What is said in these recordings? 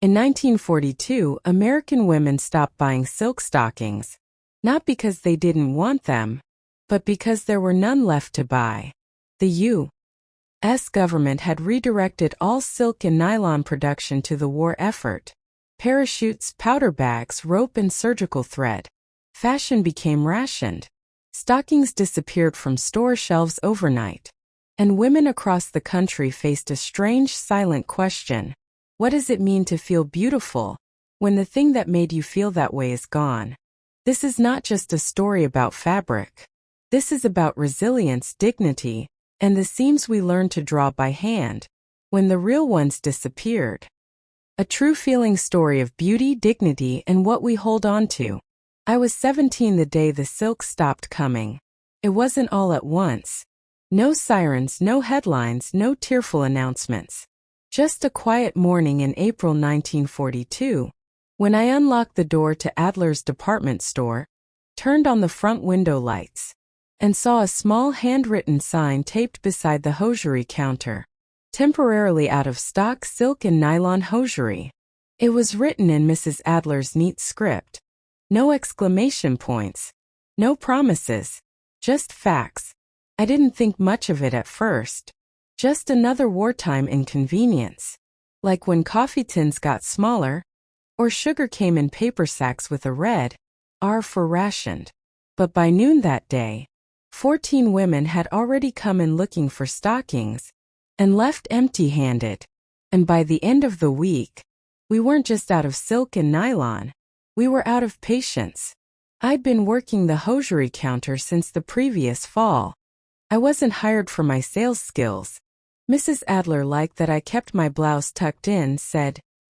In 1942, American women stopped buying silk stockings, not because they didn't want them, but because there were none left to buy. The U.S. government had redirected all silk and nylon production to the war effort. Parachutes, powder bags, rope and surgical thread. Fashion became rationed. Stockings disappeared from store shelves overnight. And women across the country faced a strange, silent question. What does it mean to feel beautiful when the thing that made you feel that way is gone? This is not just a story about fabric. This is about resilience, dignity, and the seams we learned to draw by hand when the real ones disappeared. A true feeling story of beauty, dignity, and what we hold on to. I was 17 the day the silk stopped coming. It wasn't all at once. No sirens, no headlines, no tearful announcements. Just a quiet morning in April 1942, when I unlocked the door to Adler's department store, turned on the front window lights, and saw a small handwritten sign taped beside the hosiery counter. Temporarily out of stock silk and nylon hosiery. It was written in Mrs. Adler's neat script. No exclamation points. No promises. Just facts. I didn't think much of it at first. Just another wartime inconvenience. Like when coffee tins got smaller, or sugar came in paper sacks with a red R for rationed. But by noon that day, 14 women had already come in looking for stockings, and left empty-handed. And by the end of the week, we weren't just out of silk and nylon, we were out of patience. I'd been working the hosiery counter since the previous fall. I wasn't hired for my sales skills. Mrs. Adler liked that I kept my blouse tucked in, said,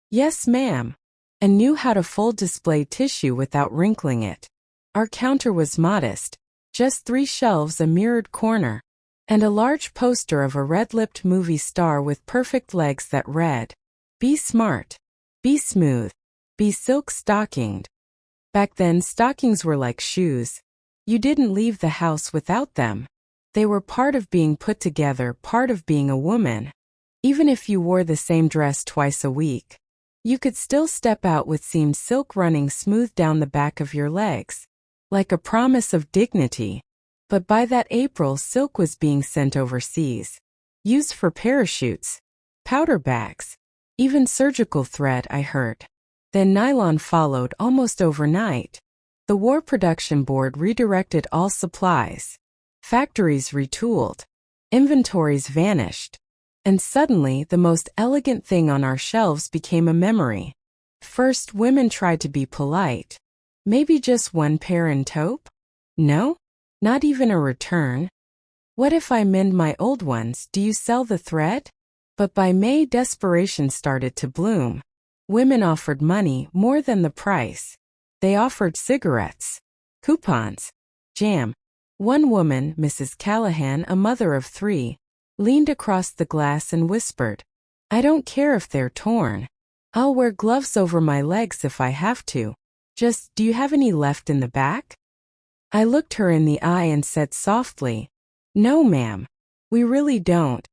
"Yes, ma'am," and knew how to fold display tissue without wrinkling it. Our counter was modest, just 3 shelves, a mirrored corner, and a large poster of a red-lipped movie star with perfect legs that read, "Be smart, be smooth, be silk-stockinged." Back then, stockings were like shoes. You didn't leave the house without them. They were part of being put together, part of being a woman. Even if you wore the same dress twice a week, you could still step out with seamed silk running smooth down the back of your legs, like a promise of dignity. But by that April, silk was being sent overseas, used for parachutes, powder bags, even surgical thread, I heard. Then nylon followed almost overnight. The War Production Board redirected all supplies. Factories retooled. Inventories vanished. And suddenly, the most elegant thing on our shelves became a memory. First, women tried to be polite. Maybe just one pair in taupe? No? Not even a return? What if I mend my old ones? Do you sell the thread? But by May, desperation started to bloom. Women offered money more than the price. They offered cigarettes, coupons, jam. One woman, Mrs. Callahan, a mother of 3, leaned across the glass and whispered, "I don't care if they're torn. I'll wear gloves over my legs if I have to. Just, do you have any left in the back?" I looked her in the eye and said softly, "No, ma'am. We really don't."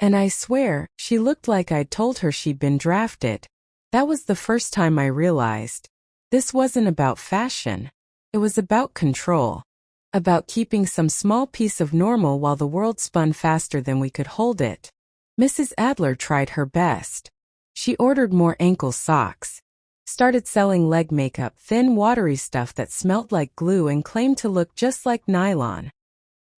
And I swear, she looked like I'd told her she'd been drafted. That was the first time I realized. This wasn't about fashion. It was about control. About keeping some small piece of normal while the world spun faster than we could hold it. Mrs. Adler tried her best. She ordered more ankle socks. Started selling leg makeup, thin watery stuff that smelt like glue and claimed to look just like nylon.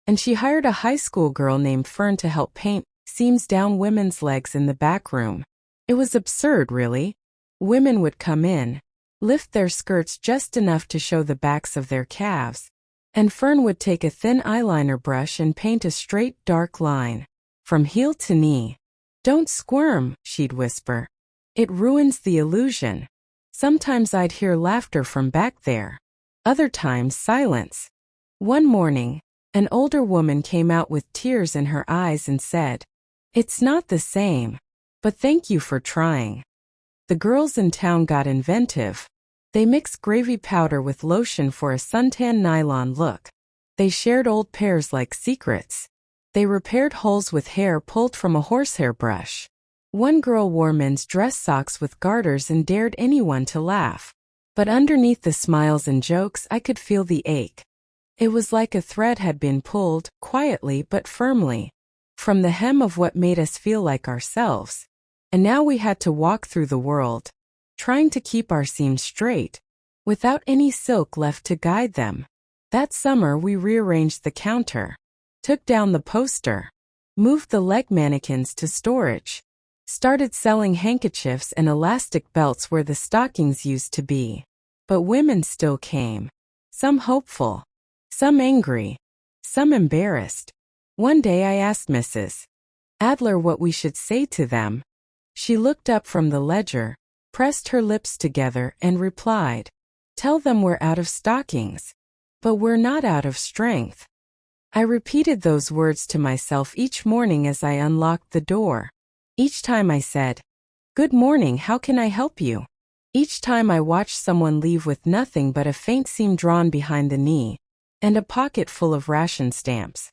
And she hired a high school girl named Fern to help paint seams down women's legs in the back room. It was absurd, really. Women would come in, lift their skirts just enough to show the backs of their calves, and Fern would take a thin eyeliner brush and paint a straight, dark line, from heel to knee. "Don't squirm," she'd whisper. "It ruins the illusion." Sometimes I'd hear laughter from back there. Other times, silence. One morning, an older woman came out with tears in her eyes and said, "It's not the same, but thank you for trying." The girls in town got inventive. They mixed gravy powder with lotion for a suntan nylon look. They shared old pairs like secrets. They repaired holes with hair pulled from a horsehair brush. One girl wore men's dress socks with garters and dared anyone to laugh. But underneath the smiles and jokes I could feel the ache. It was like a thread had been pulled, quietly but firmly, from the hem of what made us feel like ourselves. And now we had to walk through the world, trying to keep our seams straight, without any silk left to guide them. That summer we rearranged the counter, took down the poster, moved the leg mannequins to storage, started selling handkerchiefs and elastic belts where the stockings used to be. But women still came. Some hopeful, some angry, some embarrassed. One day I asked Mrs. Adler what we should say to them. She looked up from the ledger, pressed her lips together and replied, "Tell them we're out of stockings. But we're not out of strength." I repeated those words to myself each morning as I unlocked the door. Each time I said, "Good morning, how can I help you?" Each time I watched someone leave with nothing but a faint seam drawn behind the knee, and a pocket full of ration stamps.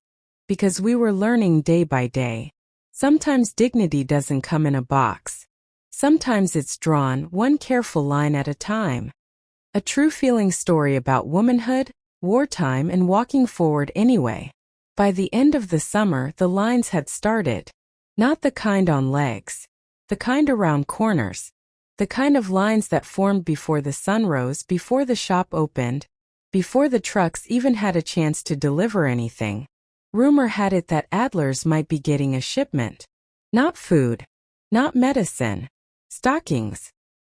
Because we were learning day by day. Sometimes dignity doesn't come in a box. Sometimes it's drawn one careful line at a time. A true feeling story about womanhood, wartime, and walking forward anyway. By the end of the summer, the lines had started. Not the kind on legs. The kind around corners. The kind of lines that formed before the sun rose, before the shop opened, before the trucks even had a chance to deliver anything. Rumor had it that Adler's might be getting a shipment. Not food. Not medicine. Stockings.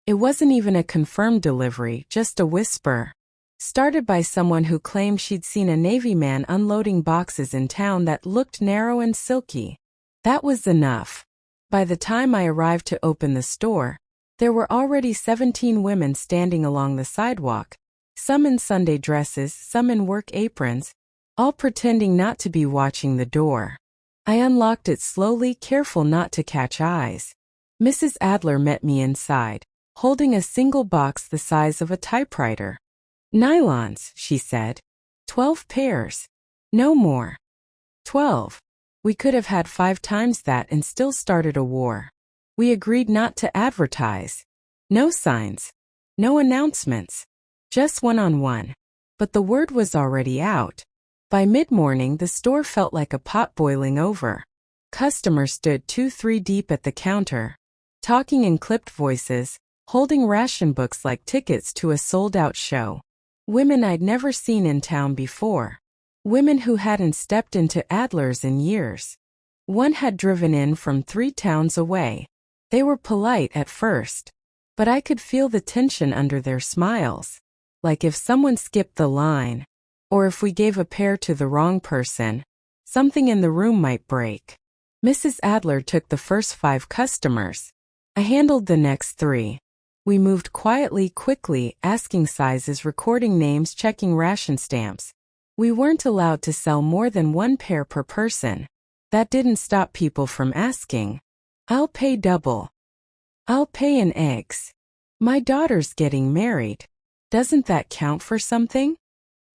It wasn't even a confirmed delivery, just a whisper. Started by someone who claimed she'd seen a Navy man unloading boxes in town that looked narrow and silky. That was enough. By the time I arrived to open the store, there were already 17 women standing along the sidewalk, some in Sunday dresses, some in work aprons, all pretending not to be watching the door. I unlocked it slowly, careful not to catch eyes. Mrs. Adler met me inside, holding a single box the size of a typewriter. "Nylons," she said. 12 pairs. No more. 12. We could have had 5 times that and still started a war. We agreed not to advertise. No signs. No announcements. Just one-on-one. But the word was already out. By mid-morning, the store felt like a pot boiling over. Customers stood 2-3 deep at the counter, talking in clipped voices, holding ration books like tickets to a sold-out show. Women I'd never seen in town before. Women who hadn't stepped into Adler's in years. One had driven in from 3 towns away. They were polite at first, but I could feel the tension under their smiles. Like if someone skipped the line, or if we gave a pair to the wrong person, something in the room might break. Mrs. Adler took the first 5 customers. I handled the next 3. We moved quietly, quickly, asking sizes, recording names, checking ration stamps. We weren't allowed to sell more than 1 pair per person. That didn't stop people from asking. "I'll pay double. I'll pay in eggs. My daughter's getting married. Doesn't that count for something?"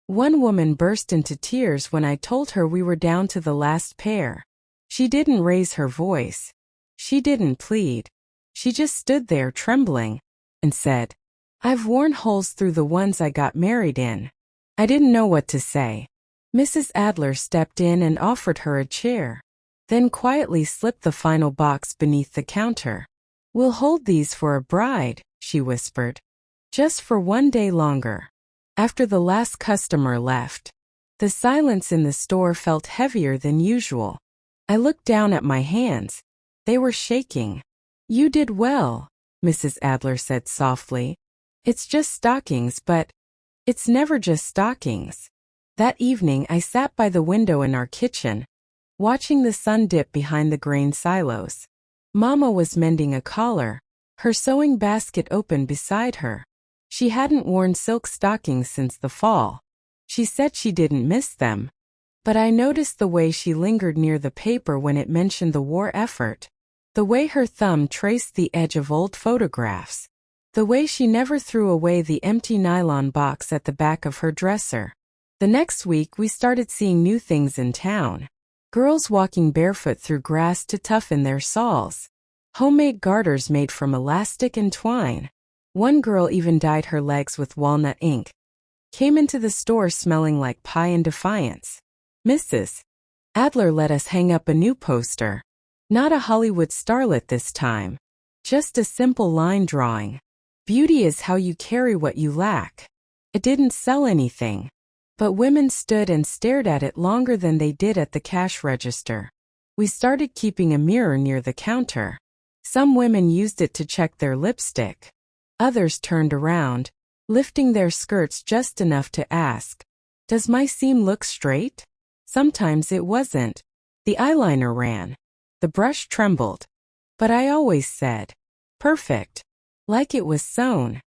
One woman burst into tears when I told her we were down to the last pair. She didn't raise her voice. She didn't plead. She just stood there trembling and said, "I've worn holes through the ones I got married in." I didn't know what to say. Mrs. Adler stepped in and offered her a chair, then quietly slipped the final box beneath the counter. "We'll hold these for a bride," she whispered. "Just for 1 day longer." After the last customer left, the silence in the store felt heavier than usual. I looked down at my hands. They were shaking. "You did well," Mrs. Adler said softly. "It's just stockings, but it's never just stockings." That evening I sat by the window in our kitchen, watching the sun dip behind the grain silos. Mama was mending a collar, her sewing basket open beside her. She hadn't worn silk stockings since the fall. She said she didn't miss them. But I noticed the way she lingered near the paper when it mentioned the war effort. The way her thumb traced the edge of old photographs. The way she never threw away the empty nylon box at the back of her dresser. The next week we started seeing new things in town. Girls walking barefoot through grass to toughen their soles. Homemade garters made from elastic and twine. One girl even dyed her legs with walnut ink. Came into the store smelling like pie and defiance. Mrs. Adler let us hang up a new poster. Not a Hollywood starlet this time. Just a simple line drawing. Beauty is how you carry what you lack. It didn't sell anything. But women stood and stared at it longer than they did at the cash register. We started keeping a mirror near the counter. Some women used it to check their lipstick. Others turned around, lifting their skirts just enough to ask, "Does my seam look straight?" Sometimes it wasn't. The eyeliner ran. The brush trembled. But I always said, "Perfect." Like it was sewn.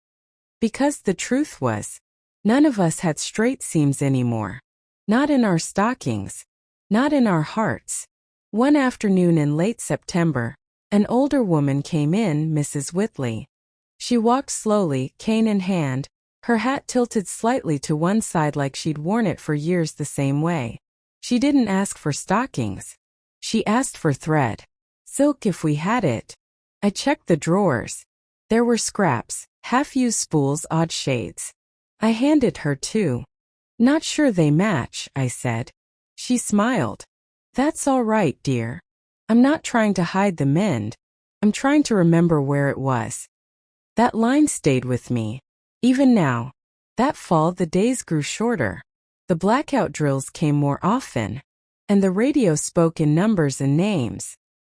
Because the truth was, none of us had straight seams anymore. Not in our stockings. Not in our hearts. One afternoon in late September, an older woman came in, Mrs. Whitley. She walked slowly, cane in hand, her hat tilted slightly to one side like she'd worn it for years the same way. She didn't ask for stockings. She asked for thread. Silk if we had it. I checked the drawers. There were scraps, half-used spools, odd shades. I handed her two. "Not sure they match," I said. She smiled. "That's all right, dear. I'm not trying to hide the mend. I'm trying to remember where it was." That line stayed with me. Even now. That fall the days grew shorter. The blackout drills came more often. And the radio spoke in numbers and names.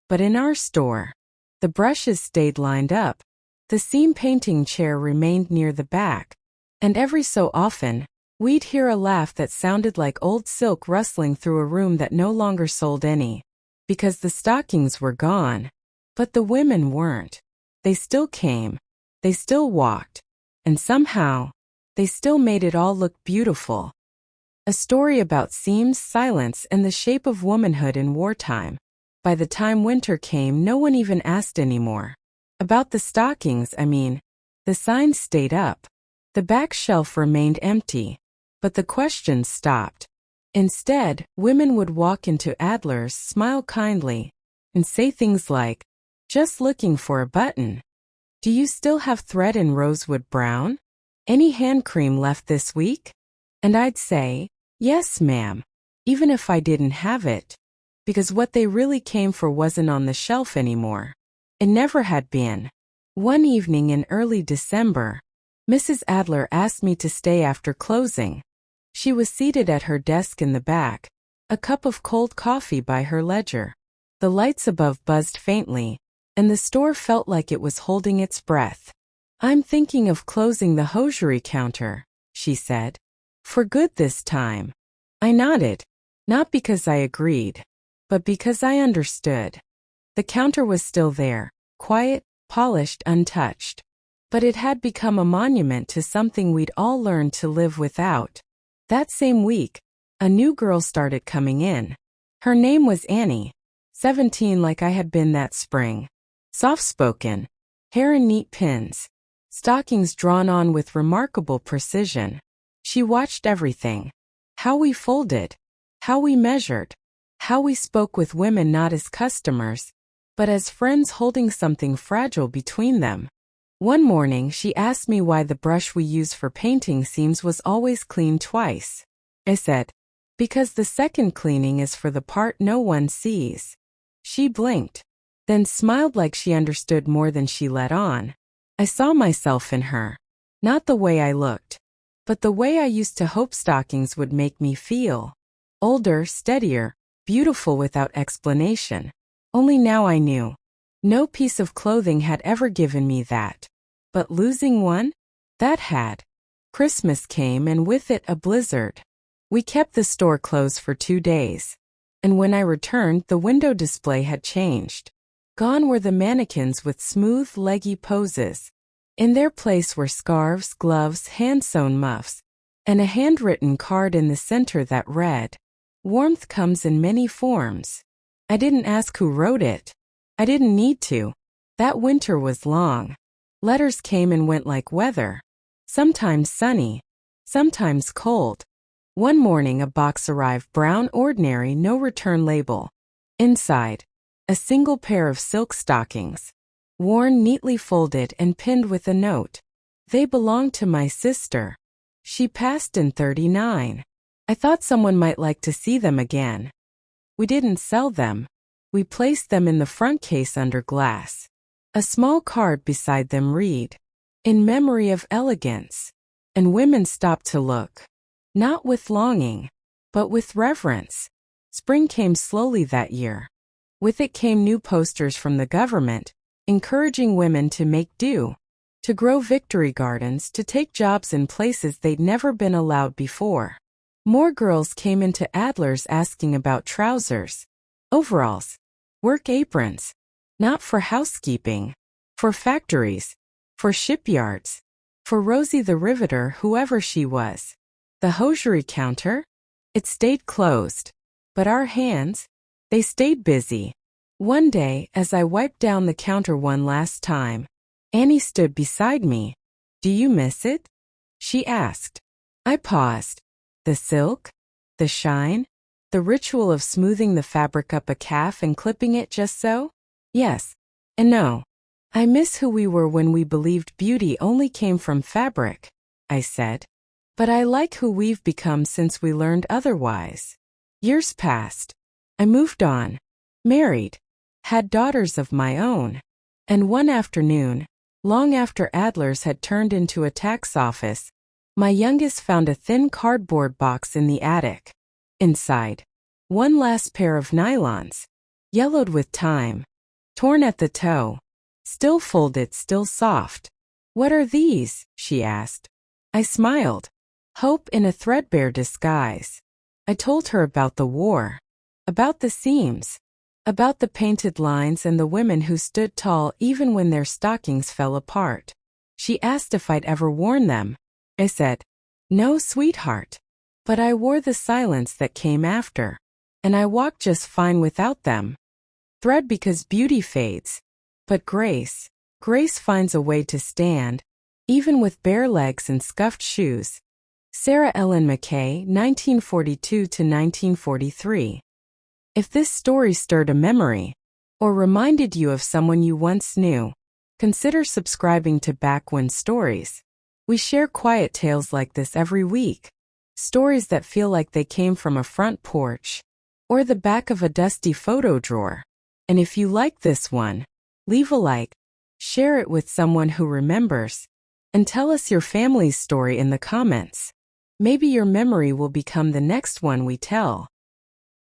But in our store, the brushes stayed lined up. The seam painting chair remained near the back. And every so often, we'd hear a laugh that sounded like old silk rustling through a room that no longer sold any. Because the stockings were gone. But the women weren't. They still came. They still walked. And somehow, they still made it all look beautiful. A story about seams, silence, and the shape of womanhood in wartime. By the time winter came, no one even asked anymore. About the stockings, I mean. The signs stayed up. The back shelf remained empty. But the questions stopped. Instead, women would walk into Adler's, smile kindly, and say things like, "Just looking for a button. Do you still have thread in rosewood brown? Any hand cream left this week?" And I'd say, "Yes, ma'am," even if I didn't have it. Because what they really came for wasn't on the shelf anymore. It never had been. One evening in early December, Mrs. Adler asked me to stay after closing. She was seated at her desk in the back, a cup of cold coffee by her ledger. The lights above buzzed faintly, and the store felt like it was holding its breath. "I'm thinking of closing the hosiery counter," she said. "For good this time." I nodded, not because I agreed, but because I understood. The counter was still there, quiet, polished, untouched. But it had become a monument to something we'd all learned to live without. That same week, a new girl started coming in. Her name was Annie, 17 like I had been that spring. Soft-spoken, hair in neat pins, stockings drawn on with remarkable precision. She watched everything. How we folded, how we measured, how we spoke with women not as customers, but as friends holding something fragile between them. One morning she asked me why the brush we use for painting seams was always cleaned twice. I said, "Because the second cleaning is for the part no one sees." She blinked, then smiled like she understood more than she let on. I saw myself in her. Not the way I looked, but the way I used to hope stockings would make me feel. Older, steadier, beautiful without explanation. Only now I knew. No piece of clothing had ever given me that. But losing one? That had. Christmas came and with it a blizzard. We kept the store closed for 2 days. And when I returned, the window display had changed. Gone were the mannequins with smooth, leggy poses. In their place were scarves, gloves, hand-sewn muffs, and a handwritten card in the center that read, "Warmth comes in many forms." I didn't ask who wrote it. I didn't need to. That winter was long. Letters came and went like weather. Sometimes sunny, sometimes cold. One morning a box arrived, brown, ordinary, no return label. Inside, a single pair of silk stockings. worn, neatly folded and pinned with a note. They belonged to my sister. She passed in '39. I thought someone might like to see them again. We didn't sell them. We placed them in the front case under glass. A small card beside them read, "In memory of elegance." And women stopped to look. Not with longing, but with reverence. Spring came slowly that year. With it came new posters from the government, encouraging women to make do, to grow victory gardens, to take jobs in places they'd never been allowed before. More girls came into Adler's asking about trousers, overalls, work aprons, not for housekeeping, for factories, for shipyards, for Rosie the Riveter, whoever she was. The hosiery counter? It stayed closed. But our hands? They stayed busy. One day, as I wiped down the counter one last time, Annie stood beside me. "Do you miss it?" she asked. I paused. The silk? The shine? The ritual of smoothing the fabric up a calf and clipping it just so? Yes. And no. I miss who we were when we believed beauty only came from fabric, I said. But I like who we've become since we learned otherwise. Years passed. I moved on. Married. Had daughters of my own. And one afternoon, long after Adler's had turned into a tax office, my youngest found a thin cardboard box in the attic. Inside, one last pair of nylons, yellowed with time, torn at the toe, still folded, still soft. "What are these?" she asked. I smiled. Hope in a threadbare disguise. I told her about the war, about the seams, about the painted lines and the women who stood tall even when their stockings fell apart. She asked if I'd ever worn them. I said, "No, sweetheart." But I wore the silence that came after, and I walked just fine without them. Thread because beauty fades, but grace finds a way to stand, even with bare legs and scuffed shoes. Sarah Ellen Mackay, 1942 to 1943. If this story stirred a memory, or reminded you of someone you once knew, consider subscribing to Back When Stories. We share quiet tales like this every week. Stories that feel like they came from a front porch, or the back of a dusty photo drawer. And if you like this one, leave a like, share it with someone who remembers, and tell us your family's story in the comments. Maybe your memory will become the next one we tell.